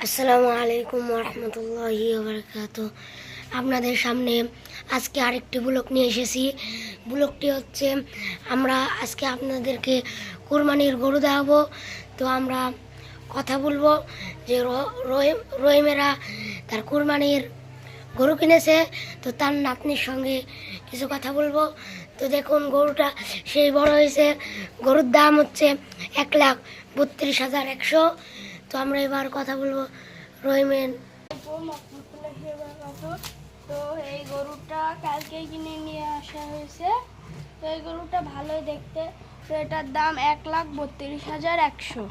আসসালামু আলাইকুম ওরহমতুল্লাহি ওয়াবারাকাতুহু। আপনাদের সামনে আজকে আরেকটি ব্লগ নিয়ে এসেছি। ব্লগটি হচ্ছে আমরা আজকে আপনাদেরকে কুরবানির গরু দেখাবো। তো আমরা কথা বলবো যে রহিমেরা তার কুরবানির গরু কিনেছে, তো তার নাতনির সঙ্গে কিছু কথা বলবো। তো দেখুন গরুটা সেই বড় হয়েছে। গরুর দাম হচ্ছে 1,32,100। তো আমরা এবার কথা বলবো রহিমের। তো এই গরুটা কালকেই কিনে নিয়ে আসা হয়েছে। তো এই গরুটা ভালোই দেখতে। তো এটার দাম 1,32,100।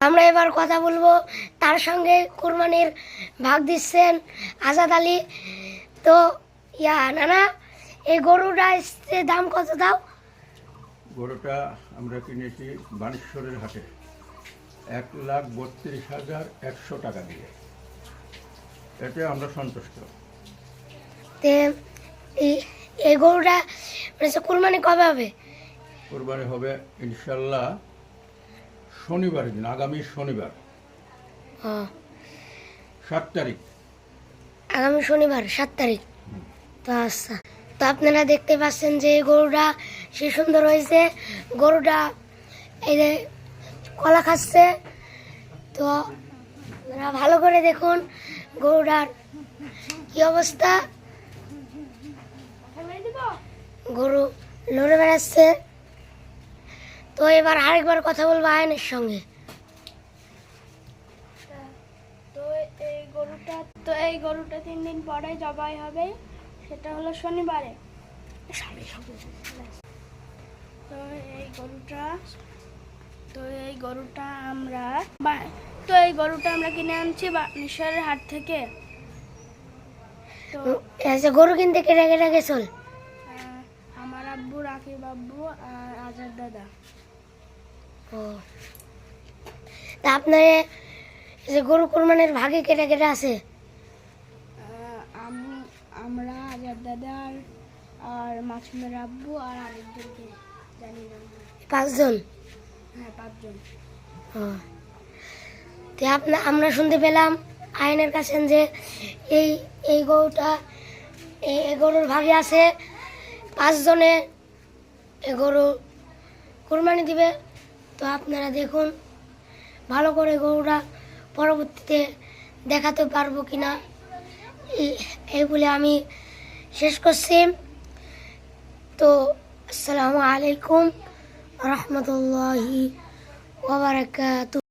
আমরা এবার কথা বলবো তার সঙ্গে কুরবানির ভাগ দিচ্ছেন আজাদ আলী। তো নানা, এই গরুটা দাম কত দাও? গরুটা আমরা কিনেছি বানেশ্বরের হাটে 1,32,100 টাকা দিয়ে। এতে আমরা সন্তুষ্ট। এই গরুটা কুরবানি কবে হবে? কোরবানি হবে ইনশাল্লাহ শনিবারের দিন, আগামী শনিবার 7 তারিখ। আগামী শনিবার 7 তারিখ। তো আচ্ছা, তো আপনারা দেখতে পাচ্ছেন যে এই গরুটা সে সুন্দর হয়েছে। গরুটা এই যে কলা খাচ্ছে। তো আপনারা ভালো করে দেখুন গরুটার কি অবস্থা। গরু লড়ে বেড়াচ্ছে। তো এবার আরেকবার কথা বলবো আয়নের সঙ্গে। তো এই গরুটা 3 দিন পরে জবাই হবে, সেটা হলো শনিবারে। তো এই গরুটা আমরা কিনে আনছি বানেশ্বরের হাট থেকে। তো গরু কিনতে কেটে কেটে গেছিল আমার আব্বু, রাকিব আব্বু আর আজাদ দাদা। তা আপনার গরু কুরবানির ভাগে কেটে কেটে আছে? আমরা আজাদ দাদা আর মাসুমের আব্বু আর আরেকজনকে জানি না। 5 জন? হ্যাঁ, 5 জন। তো আমরা শুনতে পেলাম আইনের কাছে যে এই গরুটা এই গরুর ভাগে আছে 5 জনে এই গরু কুরবানি দিবে। তো আপনারা দেখুন ভালো করে গরুটা পরবর্তীতে দেখাতে পারবো কিনা, এই বলে আমি শেষ করছি। তো আসসালামু আলাইকুম ওয়া রাহমাতুল্লাহি ওয়া বারাকাতুহু।